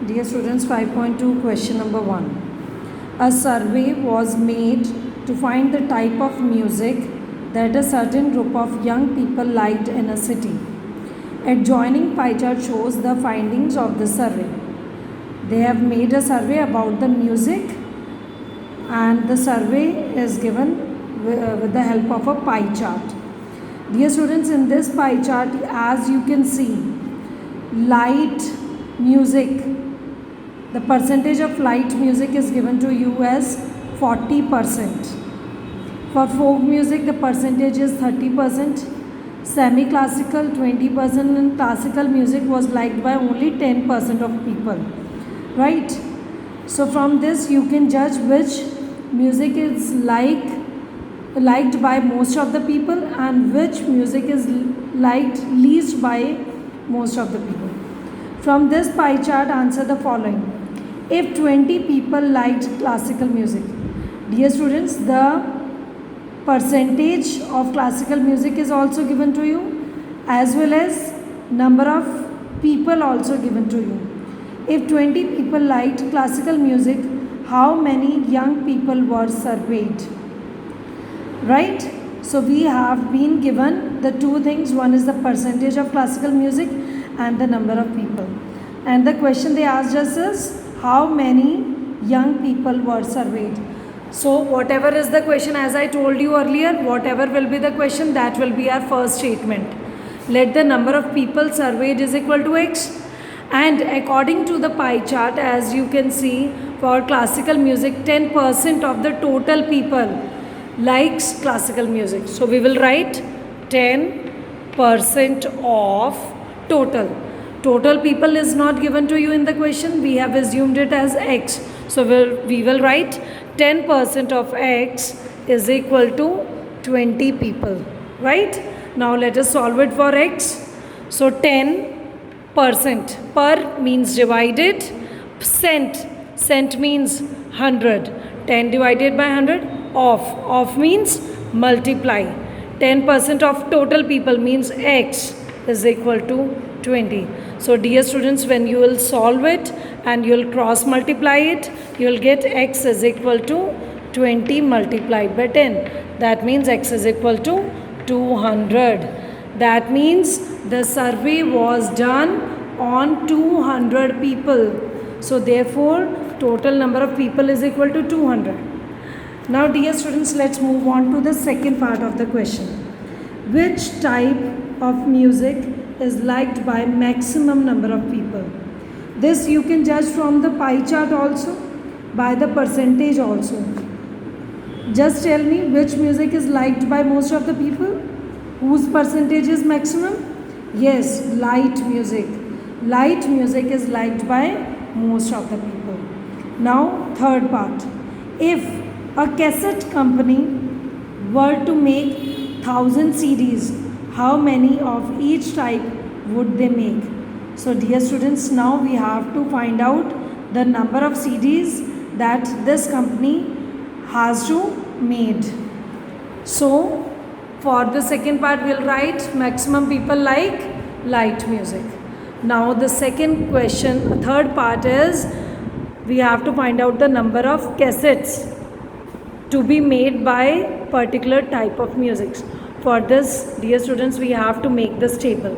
Dear students, 5.2 question number 1. A survey was made to find the type of music that a certain group of young people liked in a city. Adjoining pie chart shows the findings of the survey. They have made a survey about the music, and the survey is given with the help of a pie chart. Dear students, in this pie chart, as you can see, light music, the percentage of light music is given to you as 40%. For folk music, the percentage is 30%. Semi-classical 20%, and classical music was liked by only 10% of people. Right? So from this you can judge which music is liked by most of the people and which music is liked least by most of the people. From this pie chart, answer the following. If 20 people liked classical music, dear students, the percentage of classical music is also given to you, as well as number of people also given to you. If 20 people liked classical music, how many young people were surveyed? Right? So we have been given the two things. One is the percentage of classical music and the number of people. And the question they asked us is, how many young people were surveyed? So whatever is the question, as I told you earlier, whatever will be the question, that will be our first statement. Let the number of people surveyed is equal to X. And according to the pie chart, as you can see, for classical music, 10% of the total people likes classical music. So we will write 10% of total. Total people is not given to you in the question. We have assumed it as X. So we will write 10% of X is equal to 20 people. Right? Now let us solve it for X. So 10%. Per means divided. Cent means 100. 10 divided by 100. Of means multiply. 10% of total people means X is equal to 20. So dear students, when you will solve it and you will cross multiply it, you will get X is equal to 20 multiplied by 10. That means X is equal to 200. That means the survey was done on 200 people. So therefore, total number of people is equal to 200. Now dear students, let's move on to the second part of the question. Which type of music is liked by maximum number of people? This you can judge from the pie chart also, by the percentage also. Just tell me which music is liked by most of the people, whose percentage is maximum. Yes, light music. Light music is liked by most of the people. Now third part. If a cassette company were to make 1000 CDs, how many of each type would they make? So dear students, now we have to find out the number of CDs that this company has to made. So for the second part, we'll write maximum people like light music. Now the second question, third part is, we have to find out the number of cassettes to be made by particular type of music. For this, dear students, we have to make this table.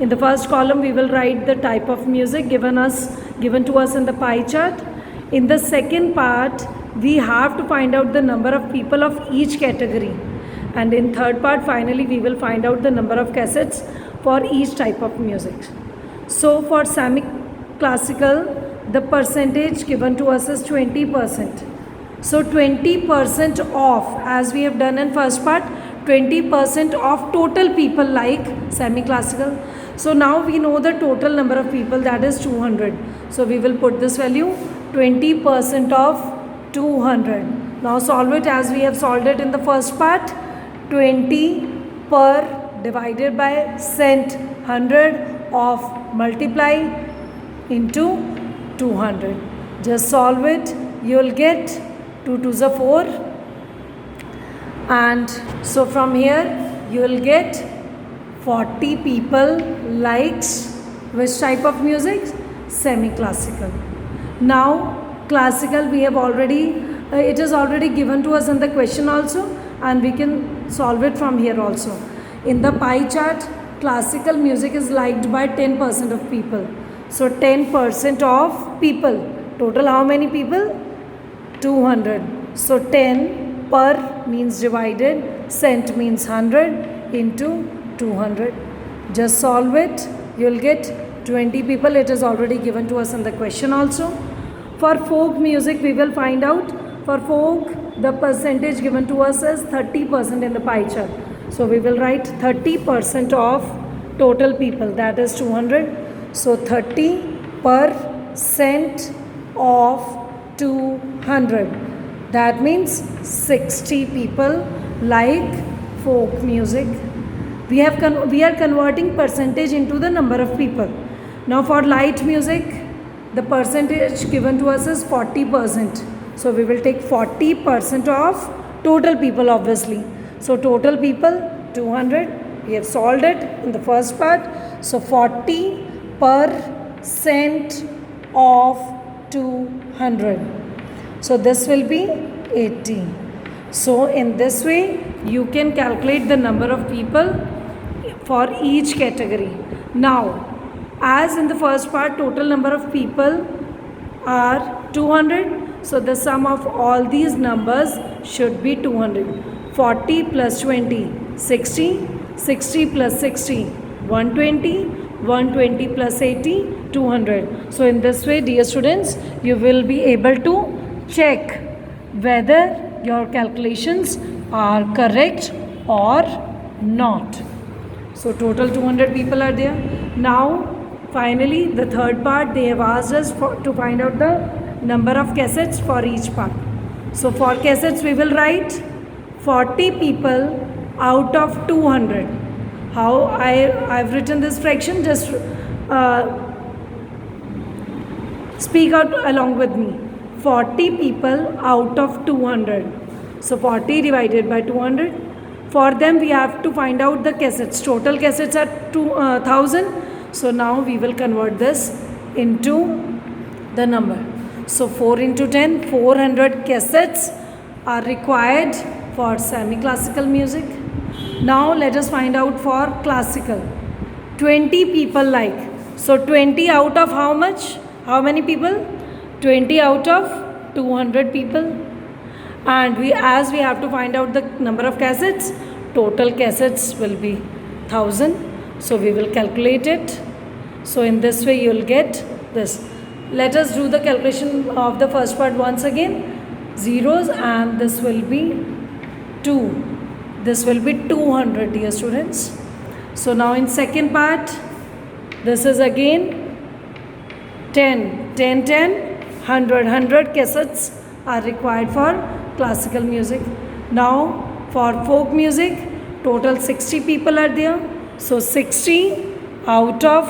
In the first column, we will write the type of music given to us in the pie chart. In the second part, we have to find out the number of people of each category. And in third part, finally, we will find out the number of cassettes for each type of music. So for semi-classical, the percentage given to us is 20%. So 20% of, as we have done in first part, 20% of total people like semi-classical. So now we know the total number of people, that is 200. So we will put this value, 20% of 200. Now solve it as we have solved it in the first part. 20 per divided by cent, 100 of multiply into 200. Just solve it. You will get 2 2s are 4. And so from here you will get 40 people likes which type of music? semi-classical. Now classical we have already, it is already given to us in the question also, and we can solve it from here also. In the pie chart, classical music is liked by 10% of people. So 10% of people, total how many people? 200. So 10 per means divided, cent means 100 into 200. Just solve it, you will get 20 people. It is already given to us in the question also. For folk music we will find out. For folk, the percentage given to us is 30% in the pie chart. So we will write 30% of total people, that is 200. So 30% of 200, that means 60 people like folk music. We are converting percentage into the number of people. Now for light music, the percentage given to us is 40%. So we will take 40% of total people obviously. So total people 200. We have solved it in the first part. So 40% of 200. So this will be 80. So in this way you can calculate the number of people for each category. Now, as in the first part, total number of people are 200. So the sum of all these numbers should be 200. 40 plus 20, 60. 60 plus 60, 120. 120 plus 80, 200. So in this way, dear students, you will be able to check whether your calculations are correct or not. So total 200 people are there. Now finally the third part, they have asked us to find out the number of cassettes for each part. So for cassettes we will write 40 people out of 200. How I've written this fraction, just speak out along with me. 40 people out of 200. So 40 divided by 200. For them we have to find out the cassettes. Total cassettes are 1000. So now we will convert this into the number. So 4 into 10, 400 cassettes are required for semi-classical music. Now let us find out for classical. 20 people like. So 20 out of how much? How many people? 20 out of 200 people. And as we have to find out the number of cassettes, total cassettes will be 1000. So we will calculate it. So in this way you will get this. Let us do the calculation of the first part once again. Zeros, and this will be 2. This will be 200, dear students. So now in second part, this is again 10, 10, 10, 100, 100 cassettes are required for classical music. Now for folk music, total 60 people are there. So 60 out of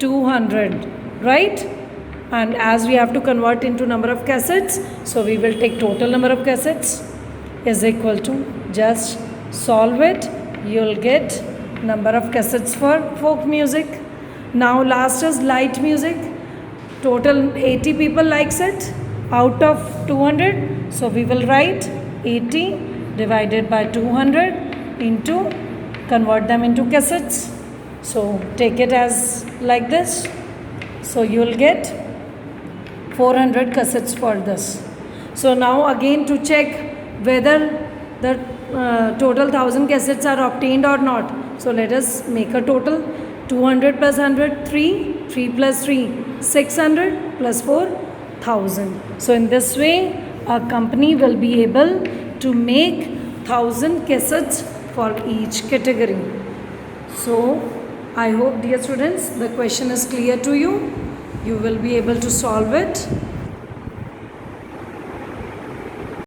200, right? And as we have to convert into number of cassettes, so we will take total number of cassettes is equal to, just solve it, you will get number of cassettes for folk music. Now last is light music. Total 80 people likes it out of 200. So we will write 80 divided by 200 into, convert them into cassettes. So take it as like this. So you will get 400 cassettes for this. So now again to check whether the total 1000 cassettes are obtained or not. So let us make a total. 200 plus 100, 3. 3 plus 3, 600 plus 4, 1000. So in this way, a company will be able to make 1000 cassettes for each category. So I hope, dear students, the question is clear to you. You will be able to solve it.